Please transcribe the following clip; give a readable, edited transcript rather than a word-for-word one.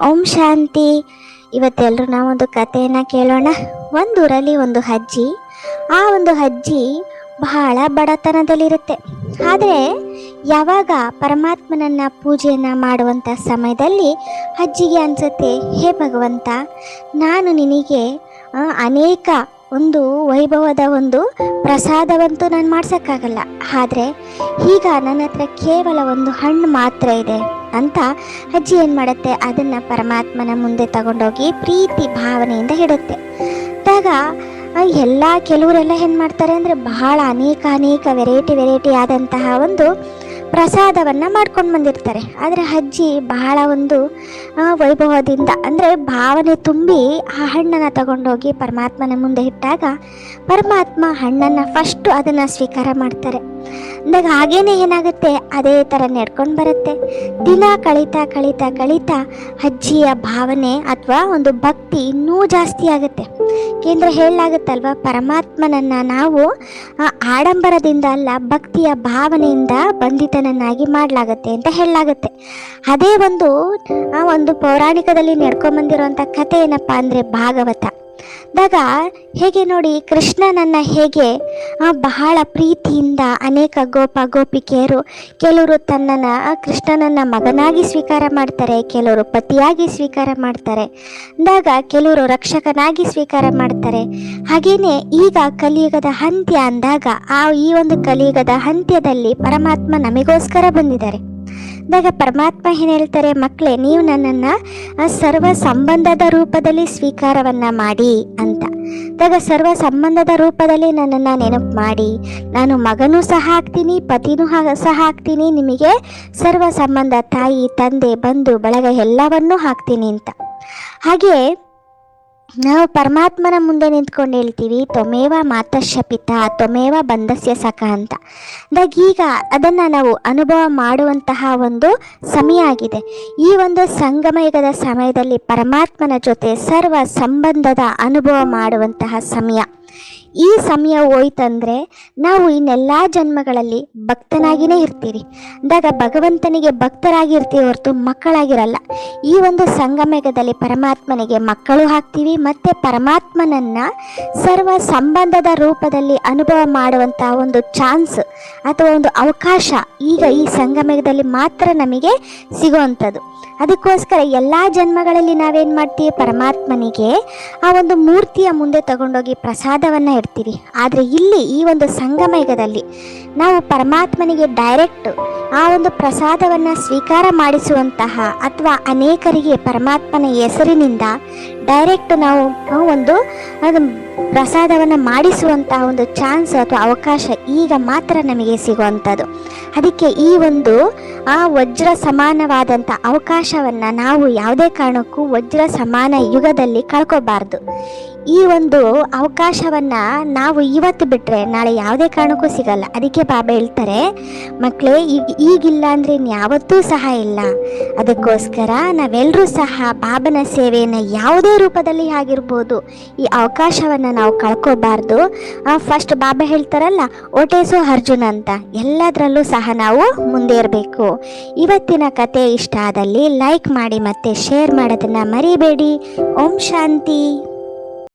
ಓಂ ಶಾಂತಿ. ಇವತ್ತೆಲ್ಲರೂ ನಾವೊಂದು ಕಥೆಯನ್ನು ಕೇಳೋಣ. ಒಂದೂರಲ್ಲಿ ಒಂದು ಅಜ್ಜಿ. ಆ ಒಂದು ಅಜ್ಜಿ ಬಹಳ ಬಡತನದಲ್ಲಿರುತ್ತೆ. ಆದರೆ ಯಾವಾಗ ಪರಮಾತ್ಮನನ್ನ ಪೂಜೆಯನ್ನು ಮಾಡುವಂಥ ಸಮಯದಲ್ಲಿ ಅಜ್ಜಿಗೆ ಅನಿಸುತ್ತೆ, ಹೇ ಭಗವಂತ, ನಾನು ನಿನಗೆ ಅನೇಕ ಒಂದು ವೈಭವದ ಒಂದು ಪ್ರಸಾದವಂತೂ ನಾನು ಮಾಡ್ಸೋಕ್ಕಾಗಲ್ಲ, ಆದರೆ ಈಗ ನನ್ನ ಹತ್ರ ಕೇವಲ ಒಂದು ಹಣ್ಣು ಮಾತ್ರ ಇದೆ ಅಂತ ಅಜ್ಜಿ ಏನು ಮಾಡುತ್ತೆ, ಅದನ್ನು ಪರಮಾತ್ಮನ ಮುಂದೆ ತಗೊಂಡೋಗಿ ಪ್ರೀತಿ ಭಾವನೆಯಿಂದ ಇಡುತ್ತೆ. ಆಗ ಕೆಲವರೆಲ್ಲ ಏನು ಮಾಡ್ತಾರೆ ಅಂದರೆ ಬಹಳ ಅನೇಕ ವೆರೈಟಿ ಆದಂತಹ ಒಂದು ಪ್ರಸಾದವನ್ನು ಮಾಡ್ಕೊಂಡು ಬಂದಿರ್ತಾರೆ. ಆದರೆ ಅಜ್ಜಿ ಬಹಳ ಒಂದು ವೈಭವದಿಂದ ಅಂದರೆ ಭಾವನೆ ತುಂಬಿ ಆ ಹಣ್ಣನ್ನು ತಗೊಂಡೋಗಿ ಪರಮಾತ್ಮನ ಮುಂದೆ ಇಟ್ಟಾಗ ಪರಮಾತ್ಮ ಹಣ್ಣನ್ನು ಫಸ್ಟು ಅದನ್ನು ಸ್ವೀಕಾರ ಮಾಡ್ತಾರೆ. ಅಂದಾಗ ಹಾಗೇನೆ ಏನಾಗುತ್ತೆ, ಅದೇ ಥರ ನಡ್ಕೊಂಡು ಬರುತ್ತೆ. ದಿನ ಕಳೀತಾ ಅಜ್ಜಿಯ ಭಾವನೆ ಅಥವಾ ಒಂದು ಭಕ್ತಿ ಇನ್ನೂ ಜಾಸ್ತಿ ಆಗುತ್ತೆ. ಏಕೆಂದರೆ ಹೇಳಲಾಗುತ್ತಲ್ವ, ಪರಮಾತ್ಮನನ್ನು ನಾವು ಆಡಂಬರದಿಂದ ಅಲ್ಲ, ಭಕ್ತಿಯ ಭಾವನೆಯಿಂದ ಬಂಧಿತನನ್ನಾಗಿ ಮಾಡಲಾಗತ್ತೆ ಅಂತ ಹೇಳಲಾಗುತ್ತೆ. ಅದೇ ಒಂದು ಪೌರಾಣಿಕದಲ್ಲಿ ನಡ್ಕೊಂಬಂದಿರುವಂಥ ಕಥೆ ಏನಪ್ಪ ಅಂದರೆ ಭಾಗವತ. ಹೇಗೆ ನೋಡಿ, ಕೃಷ್ಣನನ್ನು ಹೇಗೆ ಬಹಳ ಪ್ರೀತಿಯಿಂದ ಅನೇಕ ಗೋಪಿಕೆಯರು, ಕೆಲವರು ಕೃಷ್ಣನನ್ನು ಮಗನಾಗಿ ಸ್ವೀಕಾರ ಮಾಡ್ತಾರೆ, ಕೆಲವರು ಪತಿಯಾಗಿ ಸ್ವೀಕಾರ ಮಾಡ್ತಾರೆ, ಕೆಲವರು ರಕ್ಷಕನಾಗಿ ಸ್ವೀಕಾರ ಮಾಡ್ತಾರೆ. ಹಾಗೇನೆ ಈಗ ಕಲಿಯುಗದ ಅಂತ್ಯ ಅಂದಾಗ ಈ ಒಂದು ಕಲಿಯುಗದ ಅಂತ್ಯದಲ್ಲಿ ಪರಮಾತ್ಮ ನಮಗೋಸ್ಕರ ಬಂದಿದ್ದಾರೆ. ಪರಮಾತ್ಮ ಏನು ಹೇಳ್ತಾರೆ, ಮಕ್ಕಳೇ, ನೀವು ನನ್ನನ್ನು ಸರ್ವ ಸಂಬಂಧದ ರೂಪದಲ್ಲಿ ಸ್ವೀಕಾರವನ್ನು ಮಾಡಿ ಅಂತ. ಸರ್ವ ಸಂಬಂಧದ ರೂಪದಲ್ಲಿ ನನ್ನನ್ನು ನೆನಪು ಮಾಡಿ, ನಾನು ಮಗನೂ ಸಹ ಆಗ್ತೀನಿ, ಪತಿನೂ ಸಹ ಆಗ್ತೀನಿ, ನಿಮಗೆ ಸರ್ವ ಸಂಬಂಧ, ತಾಯಿ ತಂದೆ ಬಂಧು ಬಳಗ ಎಲ್ಲವನ್ನೂ ಹಾಕ್ತೀನಿ ಅಂತ. ಹಾಗೆ ನಾವು ಪರಮಾತ್ಮನ ಮುಂದೆ ನಿಂತ್ಕೊಂಡು ಹೇಳ್ತೀವಿ, ತ್ವಮೇವ ಮಾತಸ್ಯ ಪಿತಾ ತ್ವಮೇವ ಬಂಧಸ್ಯ ಸಖ ಅಂತ. ಈಗ ಅದನ್ನು ನಾವು ಅನುಭವ ಮಾಡುವಂತಹ ಒಂದು ಸಮಯ ಆಗಿದೆ. ಈ ಒಂದು ಸಂಗಮಯುಗದ ಸಮಯದಲ್ಲಿ ಪರಮಾತ್ಮನ ಜೊತೆ ಸರ್ವ ಸಂಬಂಧದ ಅನುಭವ ಮಾಡುವಂತಹ ಸಮಯ. ಈ ಸಮಯ ಹೋಯ್ತಂದರೆ ನಾವು ಇನ್ನೆಲ್ಲ ಜನ್ಮಗಳಲ್ಲಿ ಭಕ್ತನಾಗಿಯೇ ಇರ್ತೀರಿ. ಭಗವಂತನಿಗೆ ಭಕ್ತರಾಗಿರ್ತೀವಿ ಹೊರತು ಮಕ್ಕಳಾಗಿರಲ್ಲ. ಈ ಒಂದು ಸಂಗಮಯುಗದಲ್ಲಿ ಪರಮಾತ್ಮನಿಗೆ ಮಕ್ಕಳು ಹಾಕ್ತೀವಿ, ಮತ್ತು ಪರಮಾತ್ಮನನ್ನು ಸರ್ವ ಸಂಬಂಧದ ರೂಪದಲ್ಲಿ ಅನುಭವ ಮಾಡುವಂಥ ಒಂದು ಚಾನ್ಸ್ ಅಥವಾ ಒಂದು ಅವಕಾಶ ಈಗ ಈ ಸಂಗಮಯುಗದಲ್ಲಿ ಮಾತ್ರ ನಮಗೆ ಸಿಗುವಂಥದ್ದು. ಅದಕ್ಕೋಸ್ಕರ ಎಲ್ಲ ಜನ್ಮಗಳಲ್ಲಿ ನಾವೇನು ಮಾಡ್ತೀವಿ, ಪರಮಾತ್ಮನಿಗೆ ಆ ಒಂದು ಮೂರ್ತಿಯ ಮುಂದೆ ತಗೊಂಡೋಗಿ ಪ್ರಸಾದವನ್ನು ಇಡ್ತೀವಿ. ಆದರೆ ಇಲ್ಲಿ ಈ ಒಂದು ಸಂಗಮಯುಗದಲ್ಲಿ ನಾವು ಪರಮಾತ್ಮನಿಗೆ ಡೈರೆಕ್ಟ್ ಆ ಒಂದು ಪ್ರಸಾದವನ್ನು ಸ್ವೀಕಾರ ಮಾಡಿಸುವಂತಹ ಅಥವಾ ಅನೇಕರಿಗೆ ಪರಮಾತ್ಮನ ಹೆಸರಿನಿಂದ ಡೈರೆಕ್ಟ್ ನಾವು ಒಂದು ಪ್ರಸಾದವನ್ನು ಮಾಡಿಸುವಂತಹ ಒಂದು ಚಾನ್ಸ್ ಅಥವಾ ಅವಕಾಶ ಈಗ ಮಾತ್ರ ನಮಗೆ ಸಿಗುವಂಥದ್ದು. ಅದಕ್ಕೆ ಈ ಒಂದು ವಜ್ರ ಸಮಾನವಾದಂಥ ಅವಕಾಶವನ್ನು ನಾವು ಯಾವುದೇ ಕಾರಣಕ್ಕೂ ವಜ್ರ ಸಮಾನ ಯುಗದಲ್ಲಿ ಕಳ್ಕೋಬಾರ್ದು. ಈ ಒಂದು ಅವಕಾಶವನ್ನು ನಾವು ಇವತ್ತು ಬಿಟ್ಟರೆ ನಾಳೆ ಯಾವುದೇ ಕಾರಣಕ್ಕೂ ಸಿಗಲ್ಲ. ಅದಕ್ಕೆ ಬಾಬಾ ಹೇಳ್ತಾರೆ, ಮಕ್ಕಳೇ, ಈಗಿಲ್ಲ ಅಂದರೆ ಇನ್ಯಾವತ್ತೂ ಸಹ ಇಲ್ಲ. ಅದಕ್ಕೋಸ್ಕರ ನಾವೆಲ್ಲರೂ ಸಹ ಬಾಬನ ಸೇವೆಯನ್ನು ಯಾವುದೇ ರೂಪದಲ್ಲಿ ಆಗಿರ್ಬೋದು, ಈ ಅವಕಾಶವನ್ನು ನಾವು ಕಳ್ಕೋಬಾರ್ದು. ಫಸ್ಟ್ ಬಾಬಾ ಹೇಳ್ತಾರಲ್ಲ, ಓಟೇಸು ಅರ್ಜುನ ಅಂತ, ಎಲ್ಲದರಲ್ಲೂ ಸಹ ನಾವು ಮುಂದೆ ಇರಬೇಕು. ಇವತ್ತಿನ ಕತೆ ಇಷ್ಟ ಆದಲ್ಲಿ ಲೈಕ್ ಮಾಡಿ ಮತ್ತು ಶೇರ್ ಮಾಡೋದನ್ನು ಮರಿಬೇಡಿ. ಓಂ ಶಾಂತಿ.